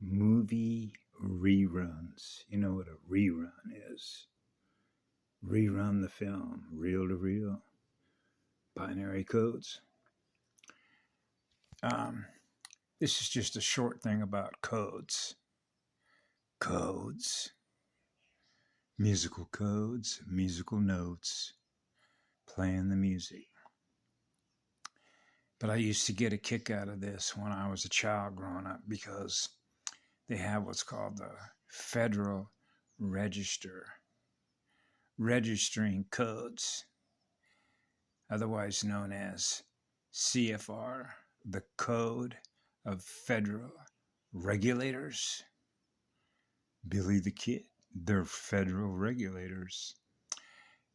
Movie reruns. You know what a rerun is? Rerun the film, reel to reel, binary codes. Um, this is just a short thing about codes. Codes, musical codes, musical notes, playing the music. But I used to get a kick out of this when I was a child growing up because they have what's called the Federal Register, registering codes, otherwise known as CFR, the Code of Federal Regulators. Billy the Kid, they're federal regulators.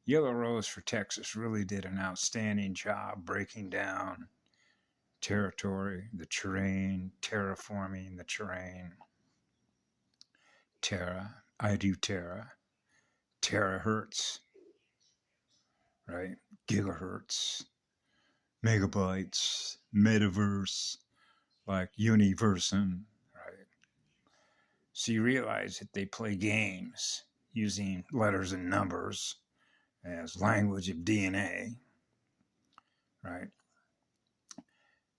Yellow Rose for Texas really did an outstanding job breaking down territory, the terrain, terraforming the terrain. Terra, I do Terra. Terahertz, right? Gigahertz, megabytes, metaverse, like universum, right? So you realize that they play games using letters and numbers as language of DNA, right?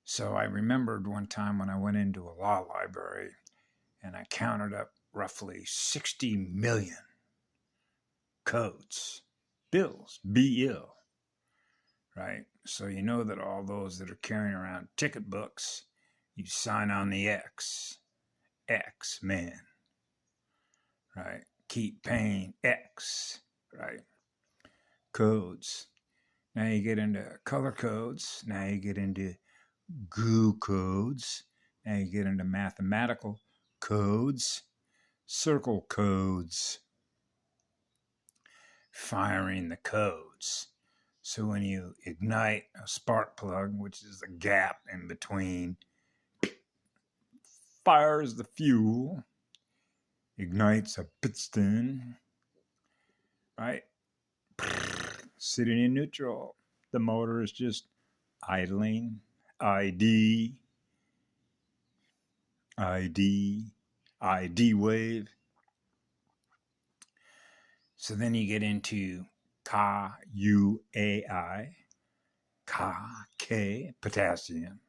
So I remembered one time when I went into a law library and I counted up roughly 60 million codes, bills, B-L, right? So you know that all those that are carrying around ticket books, you sign on the X, man, right? Keep paying X, right? Codes. Now you get into color codes. Now you get into GOO codes. Now you get into mathematical codes, circle codes, firing the codes. So when you ignite a spark plug, which is the gap in between, fires the fuel, ignites a piston, right? Sitting in neutral. The motor is just idling. ID wave. So then you get into KUAI, K, potassium,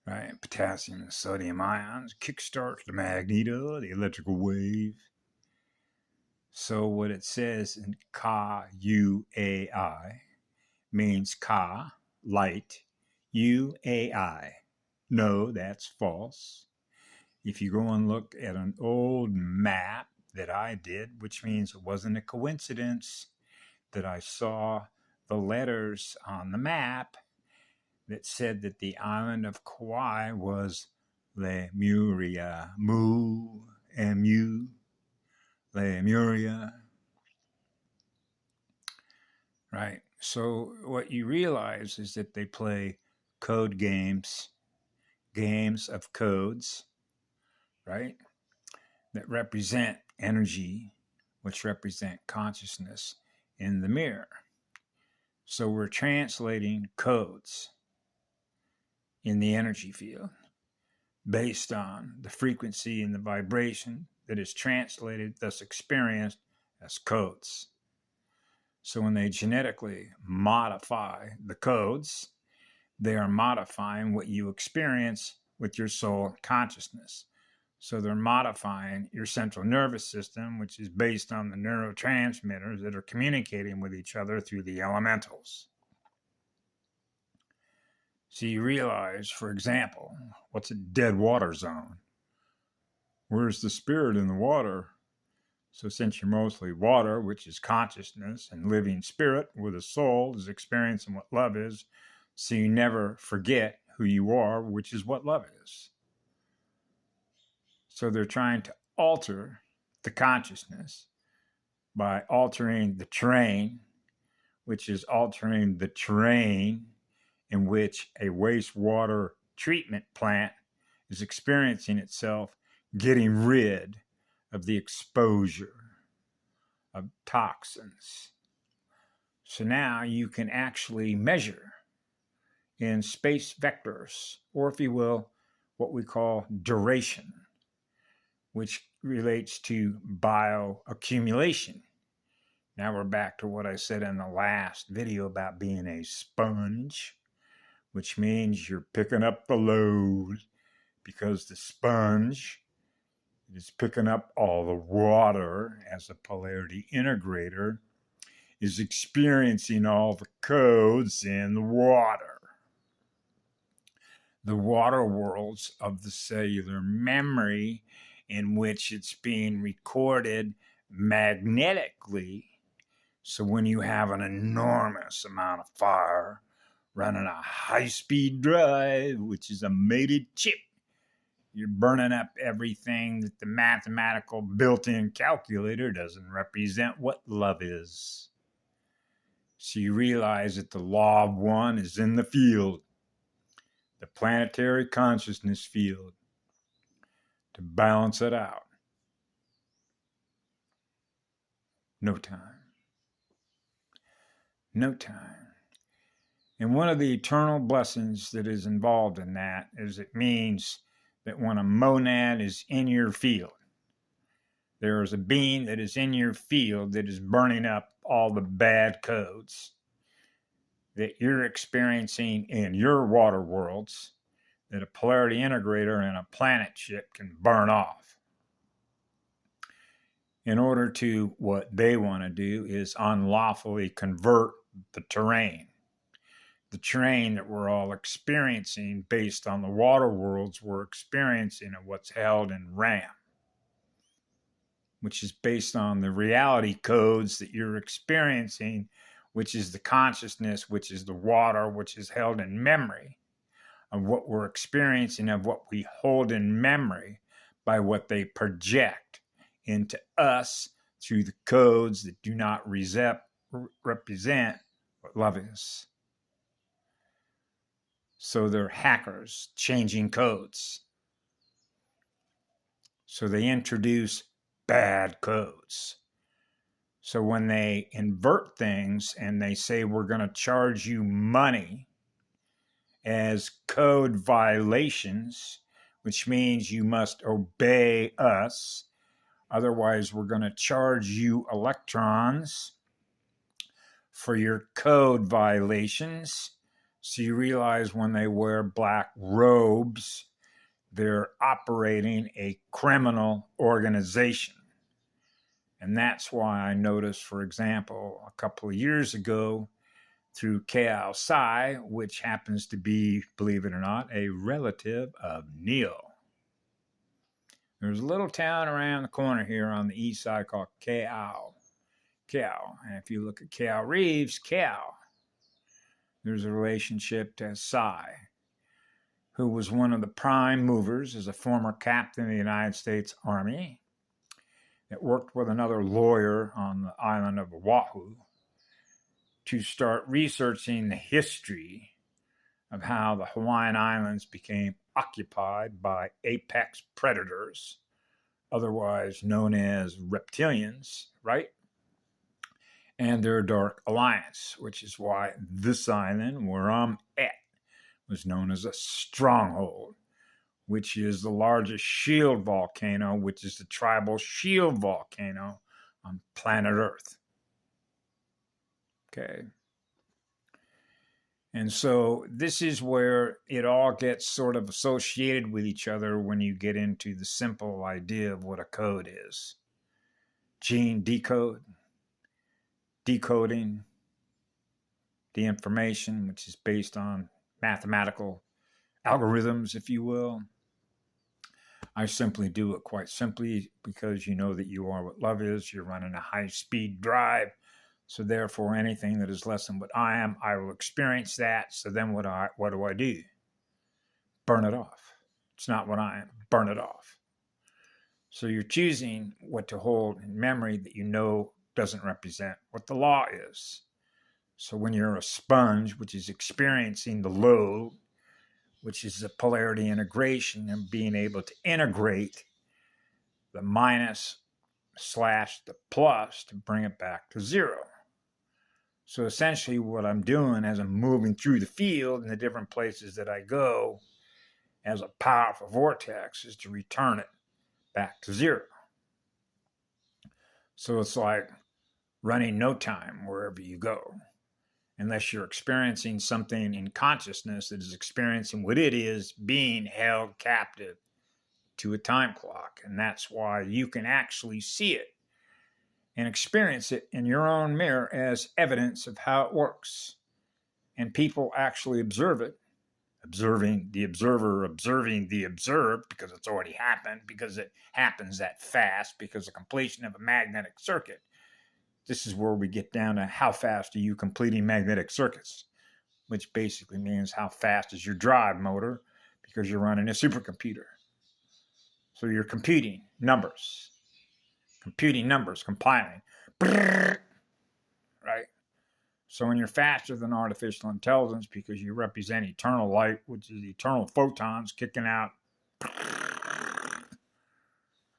right? Potassium and sodium ions kickstarts the magneto, the electrical wave. So what it says in KUAI means Ka, light, UAI. No, that's false. If you go and look at an old map that I did, which means it wasn't a coincidence that I saw the letters on the map that said that the island of Kauai was Lemuria, M-U, Lemuria, right? So what you realize is that they play code games, games of codes, right? That represent energy, which represent consciousness in the mirror. So we're translating codes in the energy field based on the frequency and the vibration that is translated, thus experienced as codes. So when they genetically modify the codes, they are modifying what you experience with your soul consciousness. So they're modifying your central nervous system, which is based on the neurotransmitters that are communicating with each other through the elementals. So you realize, for example, what's a dead water zone? Where's the spirit in the water? So since you're mostly water, which is consciousness, and living spirit with a soul is experiencing what love is, so you never forget who you are, which is what love is. So they're trying to alter the consciousness by altering the terrain, which is altering the terrain in which a wastewater treatment plant is experiencing itself, getting rid of the exposure of toxins. So now you can actually measure in space vectors, or if you will, what we call duration. which relates to bioaccumulation. Now we're back to what I said in the last video about being a sponge, which means you're picking up the load because the sponge is picking up all the water as a polarity integrator is experiencing all the codes in the water. The water worlds of the cellular memory in which it's being recorded magnetically. So when you have an enormous amount of fire running a high-speed drive, which is a mated chip, you're burning up everything that the mathematical built-in calculator doesn't represent what love is. So you realize that the law of one is in the field, the planetary consciousness field, to balance it out. No time. No time. And one of the eternal blessings that is involved in that is it means that when a monad is in your field, there is a being that is in your field that is burning up all the bad codes that you're experiencing in your water worlds that a polarity integrator and a planet ship can burn off. In order to, what they want to do is unlawfully convert the terrain. The terrain that we're all experiencing based on the water worlds we're experiencing and what's held in RAM, which is based on the reality codes that you're experiencing, which is the consciousness, which is the water, which is held in memory of what we're experiencing, of what we hold in memory by what they project into us through the codes that do not represent what love is. So they're hackers changing codes. So they introduce bad codes. So when they invert things and they say we're going to charge you money as code violations, which means you must obey us, otherwise we're going to charge you electrons for your code violations. So you realize when they wear black robes, they're operating a criminal organization. And that's why I noticed, for example, a couple of years ago through KOO Psi, which happens to be, believe it or not, a relative of Neo. There's a little town around the corner here on the east side called KOO. And if you look at KOO Reeves, there's a relationship to Psi, who was one of the prime movers as a former captain of the United States Army that worked with another lawyer on the island of Oahu to start researching the history of how the Hawaiian Islands became occupied by apex predators, otherwise known as reptilians, right? And their dark alliance, which is why this island where I'm at was known as a stronghold, which is the largest shield volcano, which is the tribal shield volcano on planet Earth. Okay. And so this is where it all gets sort of associated with each other when you get into the simple idea of what a code is. Gene decode, decoding the information, which is based on mathematical algorithms, if you will. I simply do it quite simply because you know that you are what love is. You're running a high-speed drive. So therefore, anything that is less than what I am, I will experience that. So then what do I do? Burn it off. It's not what I am. Burn it off. So you're choosing what to hold in memory that you know doesn't represent what the law is. So when you're a sponge, which is experiencing the load, which is the polarity integration and being able to integrate the minus / the plus to bring it back to zero. So essentially what I'm doing as I'm moving through the field and the different places that I go as a powerful vortex is to return it back to zero. So it's like running no time wherever you go, unless you're experiencing something in consciousness that is experiencing what it is being held captive to a time clock. And that's why you can actually see it and experience it in your own mirror as evidence of how it works. And people actually observe it, observing the observer, observing the observed, because it's already happened, because it happens that fast, because the completion of a magnetic circuit. This is where we get down to how fast are you completing magnetic circuits, which basically means how fast is your drive motor, because you're running a supercomputer. So you're computing numbers, compiling, right? So when you're faster than artificial intelligence, because you represent eternal light, which is eternal photons kicking out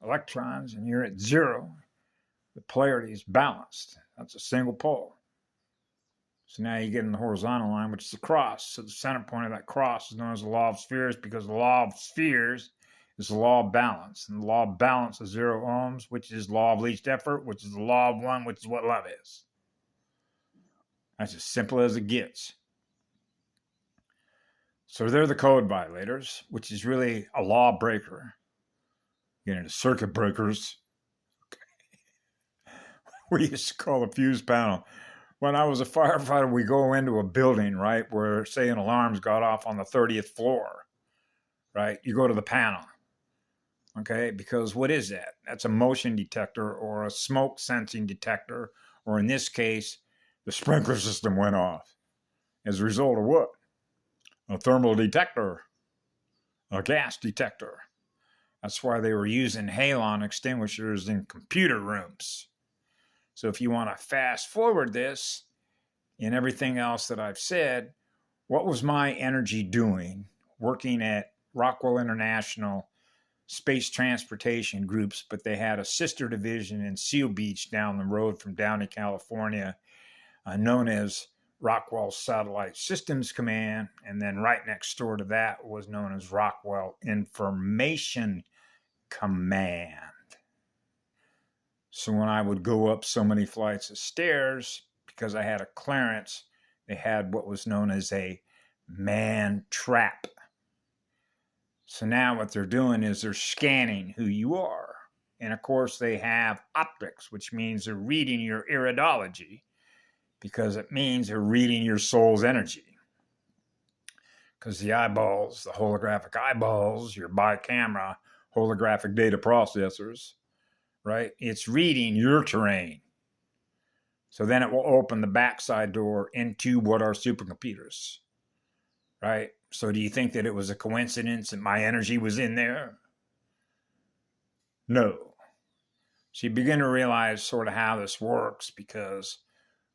electrons, and you're at zero, the polarity is balanced. That's a single pole. So now you get in the horizontal line, which is the cross. So the center point of that cross is known as the law of spheres, because the law of spheres is the law of balance. And the law of balance is 0 ohms, which is the law of least effort, which is the law of one, which is what love is. That's as simple as it gets. So they're the code violators, which is really a law breaker. Get into circuit breakers. We used to call the fuse panel. When I was a firefighter, we go into a building, right, where, say, an alarm's got off on the 30th floor, right? You go to the panel, okay? Because what is that? That's a motion detector or a smoke sensing detector, or in this case, the sprinkler system went off. As a result of what? A thermal detector, a gas detector. That's why they were using halon extinguishers in computer rooms. So if you want to fast forward this and everything else that I've said, what was my energy doing working at Rockwell International Space Transportation Groups, but they had a sister division in Seal Beach down the road from Downey, California, known as Rockwell Satellite Systems Command, and then right next door to that was known as Rockwell Information Command. So when I would go up so many flights of stairs, because I had a clearance, they had what was known as a man trap. So now what they're doing is they're scanning who you are. And of course they have optics, which means they're reading your iridology, because it means they're reading your soul's energy. Because the eyeballs, the holographic eyeballs, your bi-camera holographic data processors, right? It's reading your terrain. So then it will open the backside door into what are supercomputers, right? So do you think that it was a coincidence that my energy was in there? No. So you begin to realize sort of how this works, because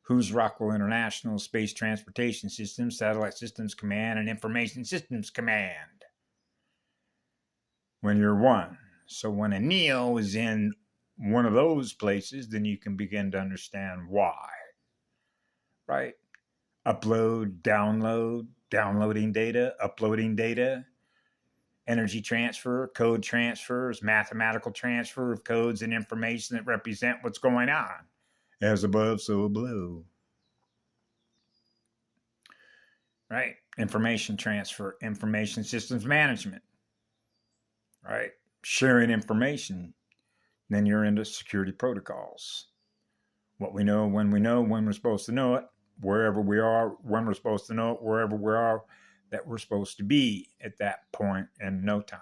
who's Rockwell International Space Transportation Systems, Satellite Systems Command, and Information Systems Command? When you're one. So when a Neo is in one of those places, then you can begin to understand why, right? Upload, download, downloading data, uploading data, energy transfer, code transfers, mathematical transfer of codes and information that represent what's going on. As above, so below. Right? Information transfer, information systems management, right? Sharing information. Then you're into security protocols. What we know, when we're supposed to know it, wherever we are, when we're supposed to know it, wherever we are, that we're supposed to be at that point in no time.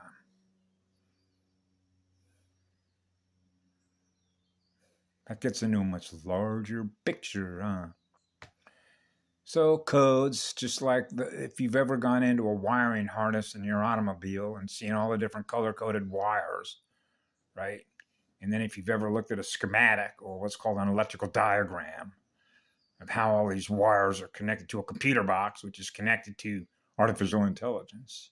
That gets into a much larger picture, huh? So codes, just like if you've ever gone into a wiring harness in your automobile and seen all the different color-coded wires, right? And then if you've ever looked at a schematic or what's called an electrical diagram of how all these wires are connected to a computer box, which is connected to artificial intelligence,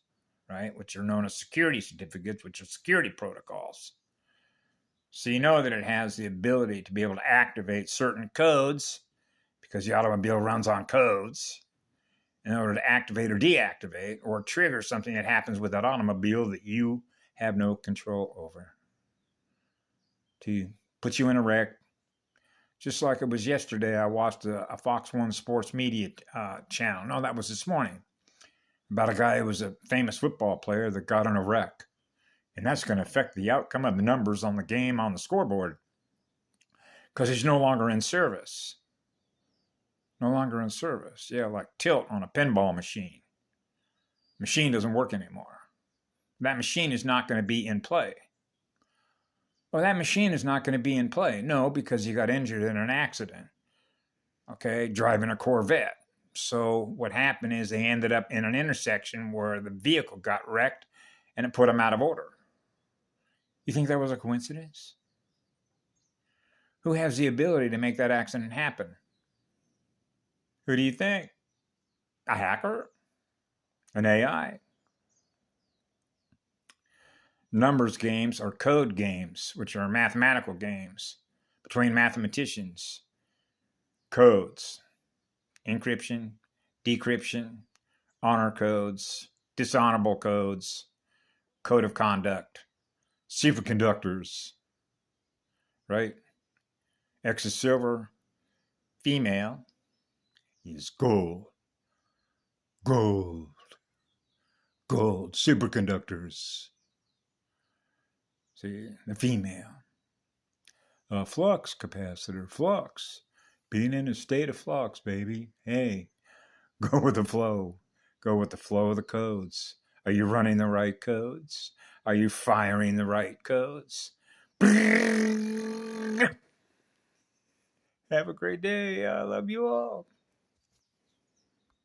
right? Which are known as security certificates, which are security protocols. So you know that it has the ability to be able to activate certain codes, because the automobile runs on codes, in order to activate or deactivate or trigger something that happens with that automobile that you have no control over. to put you in a wreck. Just like it was yesterday, I watched a Fox 1 sports media channel. No, that was this morning. About a guy who was a famous football player that got in a wreck. And that's going to affect the outcome of the numbers on the game on the scoreboard. Because he's no longer in service. No longer in service. Yeah, like tilt on a pinball machine. Machine doesn't work anymore. That machine is not going to be in play. Well, that machine is not going to be in play. No, because he got injured in an accident. Okay, driving a Corvette. So what happened is they ended up in an intersection where the vehicle got wrecked and it put him out of order. You think that was a coincidence? Who has the ability to make that accident happen? Who do you think? A hacker? An AI? Numbers games are code games, which are mathematical games between mathematicians. Codes, encryption, decryption, honor codes, dishonorable codes, code of conduct, superconductors, right? X is silver, female is gold, gold, gold, superconductors. See, the female. Flux capacitor, flux. Being in a state of flux, baby. Hey, go with the flow. Go with the flow of the codes. Are you running the right codes? Are you firing the right codes? Have a great day. I love you all.